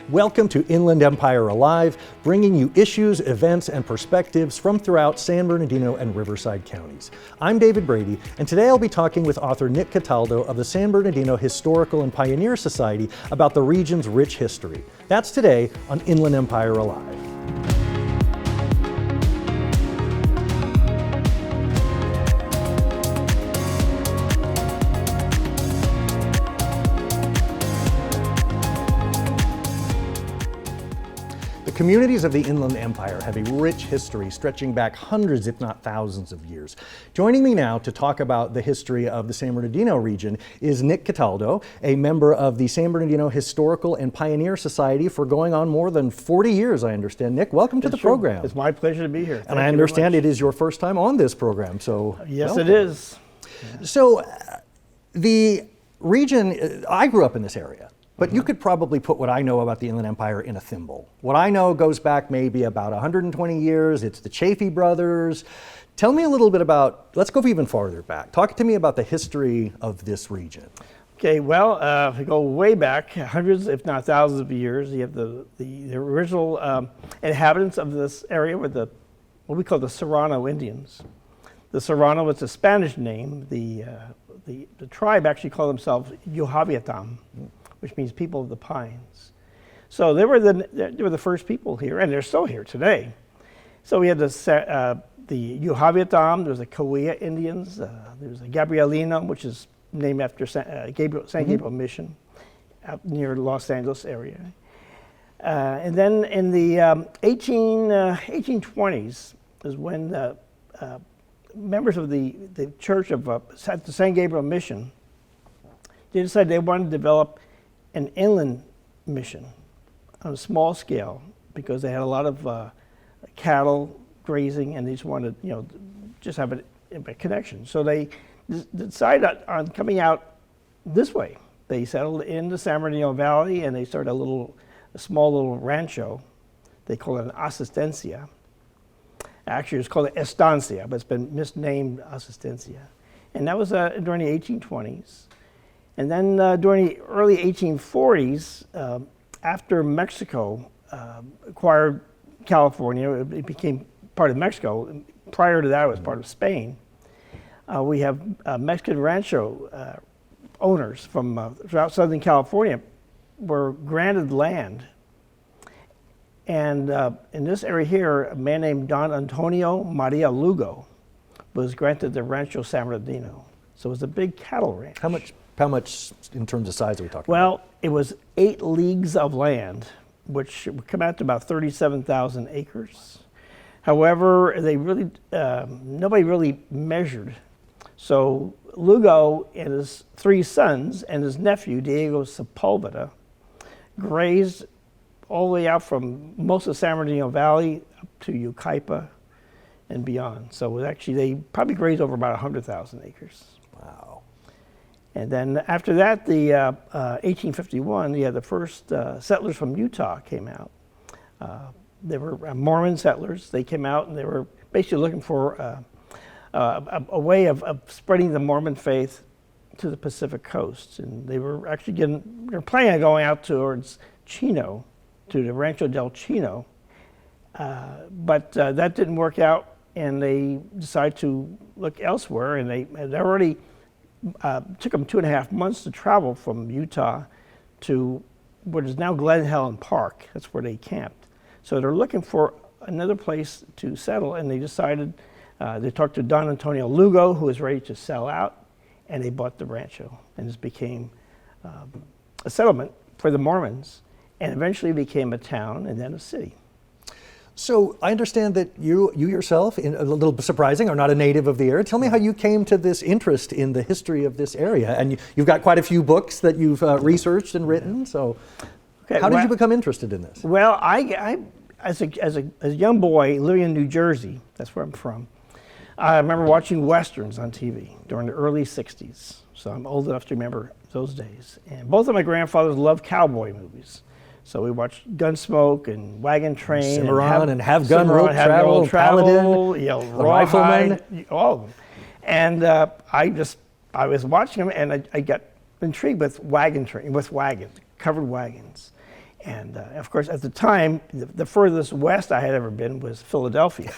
Welcome to Inland Empire Alive, bringing you issues, events, and perspectives from throughout San Bernardino and Riverside counties. I'm David Brady, and today I'll be talking with author Nick Cataldo of the San Bernardino Historical and Pioneer Society about the region's rich history. That's today on Inland Empire Alive. The communities of the Inland Empire have a rich history stretching back hundreds, if not thousands of years. Joining me now to talk about the history of the San Bernardino region is Nick Cataldo, a member of the San Bernardino Historical and Pioneer Society for going on more than 40 years, I understand. Nick, welcome to the program. It's my pleasure to be here. And I understand it is your first time on this program, so yes, welcome. It is. So the region, I grew up in this area. But you could probably put what I know about the Inland Empire in a thimble. What I know goes back maybe about 120 years. It's the Chaffee brothers. Tell me a little bit about, let's go even farther back. Talk to me about the history of this region. Okay, well, if we go way back, hundreds, if not thousands of years, you have the original inhabitants of this area were what we call the Serrano Indians. The Serrano was a Spanish name. The tribe actually called themselves Yuhaviatam, which means people of the pines. So they were the first people here, and they're still here today. So we had the Yuhaviatam, there was the Cahuilla Indians, there was the Gabrielino, which is named after San Gabriel Mission, out near Los Angeles area. And then in the 1820s is when the members of the Church of the San Gabriel Mission, they decided they wanted to develop an inland mission on a small scale because they had a lot of cattle grazing and they just wanted, just have a connection. So they decided on coming out this way. They settled in the San Bernardino Valley and they started a small little rancho. They call it an asistencia. Actually, it's called an estancia, but it's been misnamed asistencia. And that was during the 1820s. And then during the early 1840s, after Mexico acquired California, it became part of Mexico. Prior to that, it was part of Spain. We have Mexican rancho owners from throughout Southern California were granted land. And in this area here, a man named Don Antonio Maria Lugo was granted the Rancho San Bernardino. So it was a big cattle ranch. How much in terms of size are we talking about? Well, it was 8 leagues of land, which would come out to about 37,000 acres. However, nobody really measured. So Lugo and his 3 sons and his nephew, Diego Sepulveda, grazed all the way out from most of San Bernardino Valley up to Yucaipa and beyond. So they probably grazed over about 100,000 acres. Wow. And then after that, the 1851, the first settlers from Utah came out. They were Mormon settlers. They came out and they were basically looking for a way of spreading the Mormon faith to the Pacific coast. And they were actually planning on going out towards Chino, to the Rancho del Chino. But that didn't work out, and they decided to look elsewhere, and they had already took them 2.5 months to travel from Utah to what is now Glen Helen Park. That's where they camped. So they're looking for another place to settle, and they decided, they talked to Don Antonio Lugo, who was ready to sell out, and they bought the rancho, and this became a settlement for the Mormons, and eventually became a town and then a city. So I understand that you yourself, a little surprising, are not a native of the area. Tell me how you came to this interest in the history of this area. And you've got quite a few books that you've researched and written. So how did you become interested in this? Well, I as a young boy living in New Jersey, that's where I'm from, I remember watching Westerns on TV during the early 60s. So I'm old enough to remember those days. And both of my grandfathers loved cowboy movies. So we watched Gunsmoke and Wagon Train, Cimarron and Have Gun, Rope Travel, Paladin, Rifleman, all of them. And I was watching them, and I got intrigued with Wagon Train, with wagons, covered wagons. And of course, at the time, the furthest west I had ever been was Philadelphia.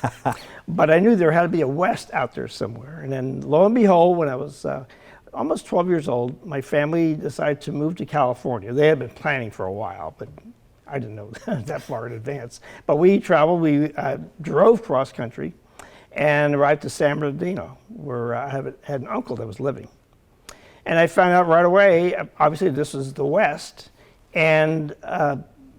But I knew there had to be a west out there somewhere. And then lo and behold, when I was almost 12 years old, my family decided to move to California. They had been planning for a while, but I didn't know that far in advance. But we traveled, we drove cross country and arrived to San Bernardino, where I had an uncle that was living. And I found out right away, obviously this was the West, and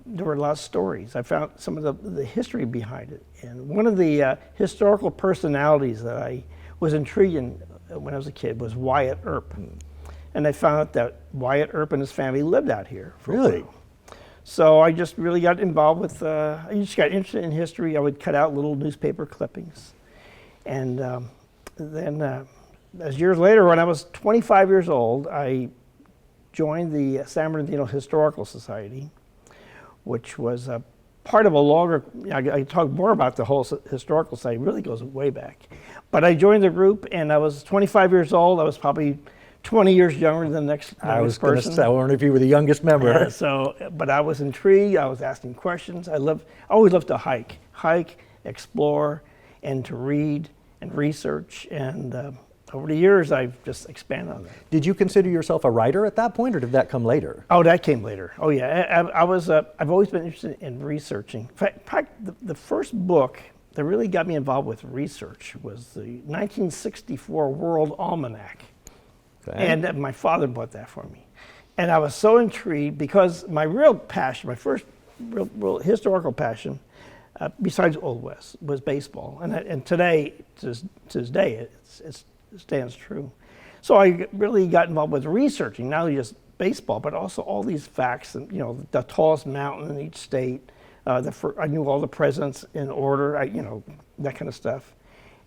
there were a lot of stories. I found some of the history behind it. And one of the historical personalities that I was intrigued in when I was a kid was Wyatt Earp. And I found out that Wyatt Earp and his family lived out here. Really? So I just really got involved with, I just got interested in history. I would cut out little newspaper clippings. And then as years later, when I was 25 years old, I joined the San Bernardino Historical Society, which was part of a longer, I can talk more about the whole historical society, it really goes way back. But I joined the group and I was 25 years old. I was probably 20 years younger than the next I was going to say, I wonder if you were the youngest member. But I was intrigued, I was asking questions. I always loved to hike, explore, and to read and research. And over the years, I've just expanded on that. Did you consider yourself a writer at that point, or did that come later? Oh, that came later. Oh, yeah. I've always been interested in researching. In fact, the first book that really got me involved with research was the 1964 World Almanac. Okay. And my father bought that for me. And I was so intrigued because my real passion, my first real historical passion, besides Old West, was baseball. And today, to this day, it stands true. So I really got involved with researching, not only just baseball, but also all these facts, and the tallest mountain in each state. I knew all the presidents in order, that kind of stuff.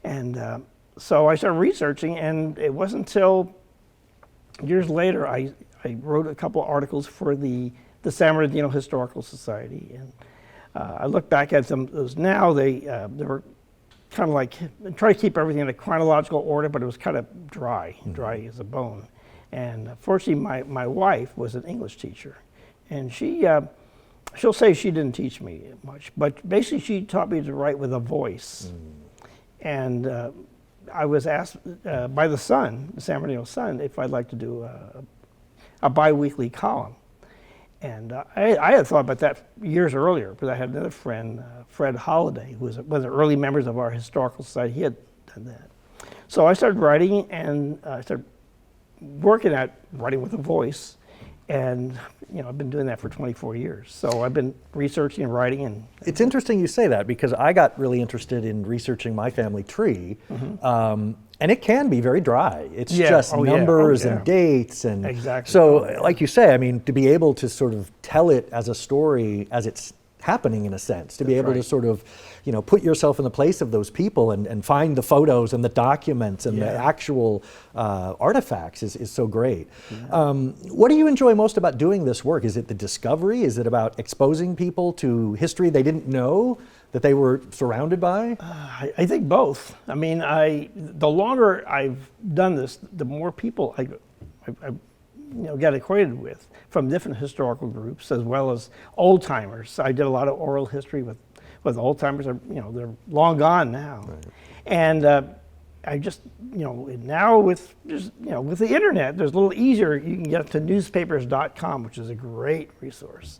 And so I started researching, and it wasn't until years later I wrote a couple articles for the San Bernardino Historical Society. And I look back at them as now, they were kind of like, try to keep everything in a chronological order, but it was kind of dry as a bone. And fortunately, my wife was an English teacher, and she'll say she didn't teach me much, but basically she taught me to write with a voice. And I was asked by the Sun, the San Bernardino Sun, if I'd like to do a bi-weekly column. And I had thought about that years earlier, but I had another friend, Fred Holliday, who was one of the early members of our historical society. He had done that. So I started writing, and I started working at writing with a voice. And I've been doing that for 24 years. So I've been researching and writing. And it's interesting you say that, because I got really interested in researching my family tree. And it can be very dry. It's just numbers and dates. And exactly. So like you say, I mean, to be able to sort of tell it as a story as it's happening, in a sense, to be able to sort of, put yourself in the place of those people and find the photos and the documents and the actual artifacts is so great. What do you enjoy most about doing this work? Is it the discovery? Is it about exposing people to history they didn't know that they were surrounded by? I think both. I mean, the longer I've done this, the more people I got acquainted with from different historical groups, as well as old timers. I did a lot of oral history with old timers. They're long gone now, and I just now with the internet, there's a little easier. You can get to newspapers.com, which is a great resource.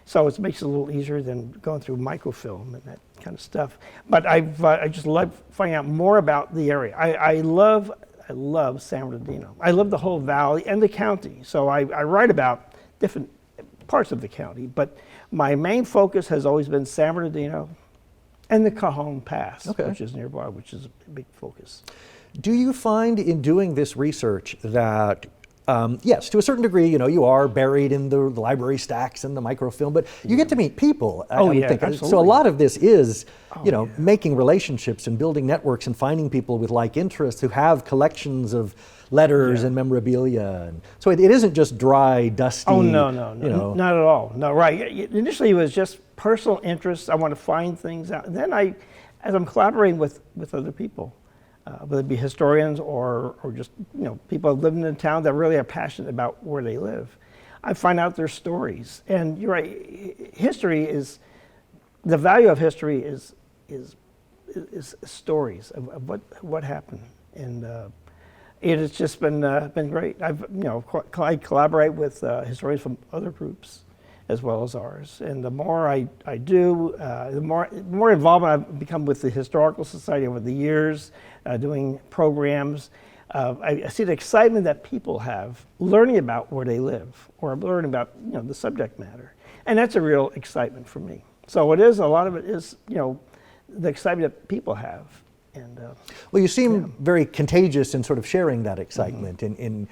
So it makes it a little easier than going through microfilm and that kind of stuff. But I just love finding out more about the area. I love San Bernardino. I love the whole valley and the county. So I write about different parts of the county, but my main focus has always been San Bernardino and the Cajon Pass, which is nearby, which is a big focus. Do you find in doing this research that, yes, to a certain degree, you are buried in the library stacks and the microfilm, but you get to meet people, I would think. Absolutely. So a lot of this is, making relationships and building networks and finding people with like interests who have collections of letters and memorabilia. And so it isn't just dry, dusty. Oh, no, not at all. No, right. Initially, it was just personal interest. I want to find things out. And then as I'm collaborating with other people, whether it be historians or just people living in the town that really are passionate about where they live, I find out their stories. And you're right, history is, the value of history is stories of what happened. And it has just been great. I collaborate with historians from other groups as well as ours. And the more I do, the more involvement I've become with the Historical Society over the years, doing programs. I see the excitement that people have learning about where they live or learning about the subject matter. And that's a real excitement for me. So a lot of it is, the excitement that people have. And, well, you seem very contagious in sort of sharing that excitement, in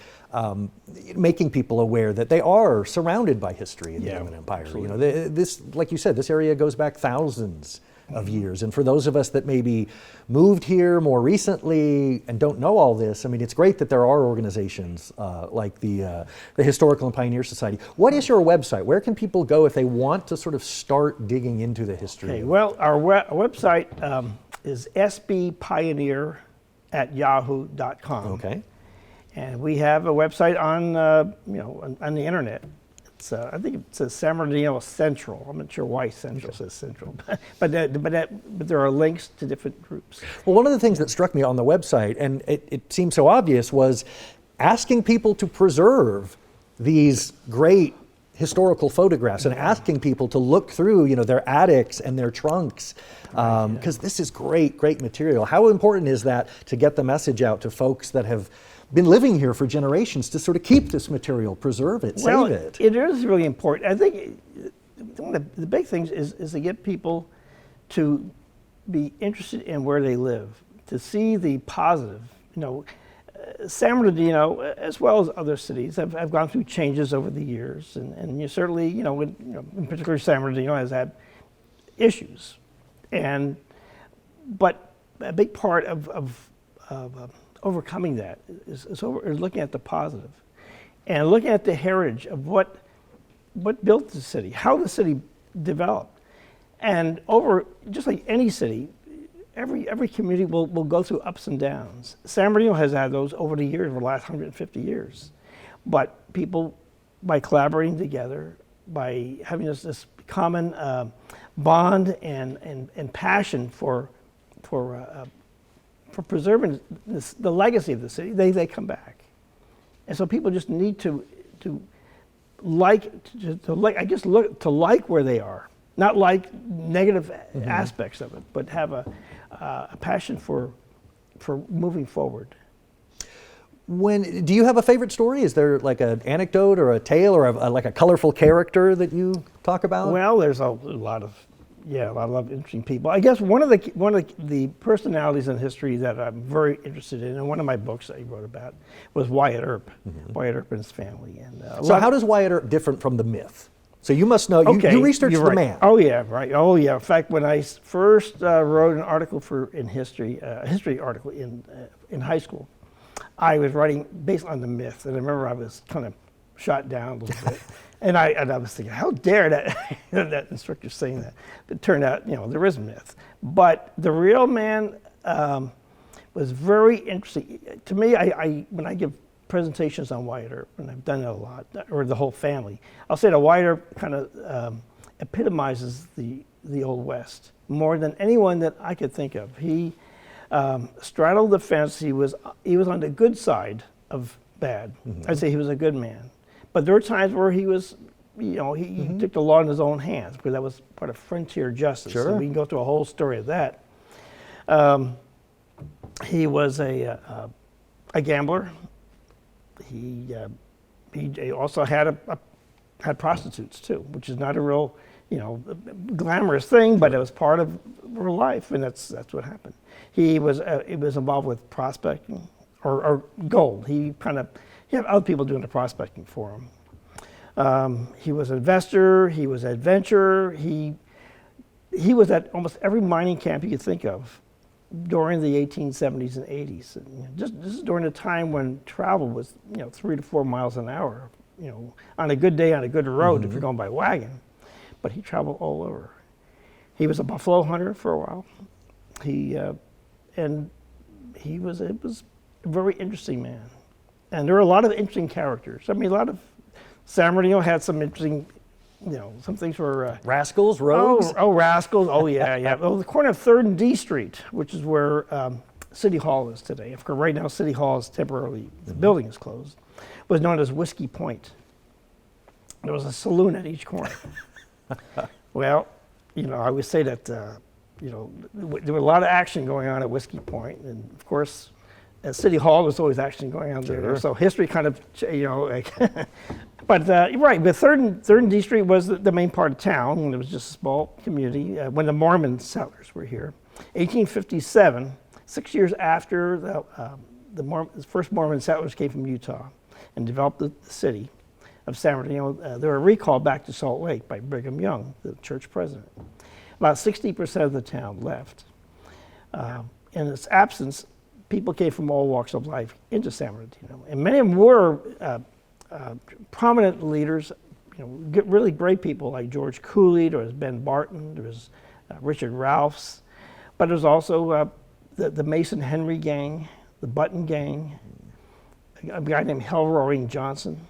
making people aware that they are surrounded by history in the Inland Empire. Absolutely. This, like you said, this area goes back thousands of years. And for those of us that maybe moved here more recently and don't know all this, I mean, it's great that there are organizations like the Historical and Pioneer Society. What is your website? Where can people go if they want to sort of start digging into the history? Okay, well, our website is sbpioneer@yahoo.com. Okay. And we have a website on on the internet. It's I think it says San Bernardino Central. I'm not sure why Central says Central, but there are links to different groups. Well, one of the things that struck me on the website, and it seemed so obvious, was asking people to preserve these great historical photographs and asking people to look through, their attics and their trunks, because this is great material. How important is that to get the message out to folks that have been living here for generations to sort of keep this material, preserve it, save it? It is really important. I think one of the big things is to get people to be interested in where they live, to see the positive. San Bernardino, as well as other cities, have gone through changes over the years, and you certainly, in particular, San Bernardino has had issues, but a big part of overcoming that is looking at the positive, and looking at the heritage of what built the city, how the city developed, and just like any city. Every community will go through ups and downs. San Bernardino has had those over the years, over the last 150 years. But people, by collaborating together, by having this common bond and passion for preserving the legacy of the city, they come back. And so people just need to like where they are, not like negative aspects of it, but have a passion for moving forward. Do you have a favorite story? Is there like an anecdote or a tale or like a colorful character that you talk about? Well, there's a lot of interesting people. I guess one of the personalities in history that I'm very interested in, and one of my books that I wrote about, was Wyatt Earp. Wyatt Earp and his family. And so how does Wyatt Earp different from the myth? So you must know, you researched the man. Oh yeah, right. Oh yeah. In fact, when I first wrote an article in history, a history article in high school, I was writing based on the myth, and I remember I was kind of shot down a little bit, and I was thinking, how dare that instructor saying that? But it turned out, there is myth, but the real man was very interesting to me. When I give presentations on Wyatt Earp, and I've done it a lot, or the whole family, I'll say that Wyatt Earp kind of epitomizes the Old West more than anyone that I could think of. He straddled the fence. He was on the good side of bad. I'd say he was a good man. But there were times where he was, he took the law in his own hands, because that was part of frontier justice. Sure. So we can go through a whole story of that. He was a gambler. He also had prostitutes too, which is not a real, glamorous thing, but it was part of real life, and that's what happened. He was involved with prospecting or gold. He had other people doing the prospecting for him. He was an investor. He was an adventurer. He was at almost every mining camp you could think of during the 1870s and 80s. And this is during a time when travel was 3 to 4 miles an hour, on a good day on a good road if you're going by wagon. But he traveled all over. He was a buffalo hunter for a while. He was a very interesting man. And there are a lot of interesting characters. I mean, a lot of San Bernardino had some interesting, some things were. Rascals, Rogues? Rascals. Oh, yeah, yeah. Oh, the corner of 3rd and D Street, which is where City Hall is today. Of course, right now, City Hall is temporarily, the building is closed, was known as Whiskey Point. There was a saloon at each corner. Well, I always say that, there was a lot of action going on at Whiskey Point, and of course, at City Hall, there's always action going on there. So history kind of, but right, but 3rd and D Street was the main part of town, and it was just a small community when the Mormon settlers were here. 1857, 6 years after the first Mormon settlers came from Utah and developed the city of San Bernardino, they were recalled back to Salt Lake by Brigham Young, the church president. About 60% of the town left. In its absence, people came from all walks of life into San Bernardino, and many of them were prominent leaders, really great people like George Cooley, there was Ben Barton, there was Richard Ralphs, but there's also the Mason Henry gang, the Button gang, a guy named Elroy Johnson.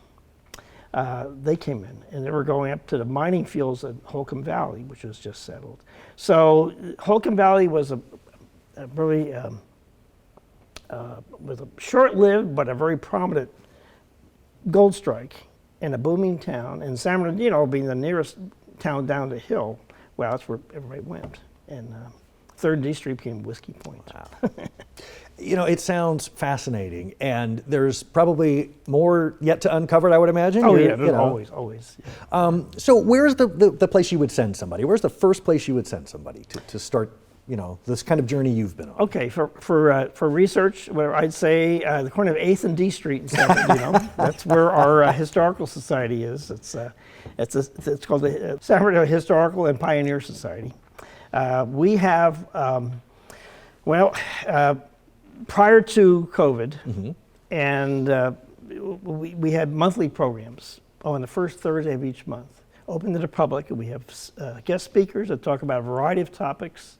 They came in, and they were going up to the mining fields at Holcomb Valley, which was just settled. So Holcomb Valley was a really was a short-lived but a very prominent gold strike in a booming town. And San Bernardino, being the nearest town down the hill, well, that's where everybody went. And 3rd D Street became Whiskey Point. Wow. It sounds fascinating, and there's probably more yet to uncover, I would imagine. Oh, yeah, always. Yeah. So where's the place you would send somebody? Where's the first place you would send somebody to start, this kind of journey you've been on? Okay, for research, where I'd say the corner of 8th and D Street in San Bernardino. That's where our historical society is. It's called the San Bernardino Historical and Pioneer Society. We have, prior to COVID, and we had monthly programs on the first Thursday of each month, open to the public, and we have guest speakers that talk about a variety of topics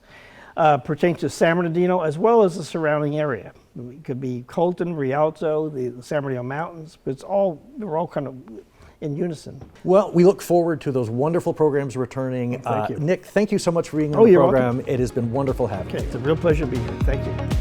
pertaining to San Bernardino as well as the surrounding area. It could be Colton, Rialto, the San Bernardino Mountains, but we're all kind of in unison. Well, we look forward to those wonderful programs returning. Thank you. Nick, thank you so much for being on the you're program. welcome. It has been wonderful having you. Okay, it's a real pleasure to be here. Thank you.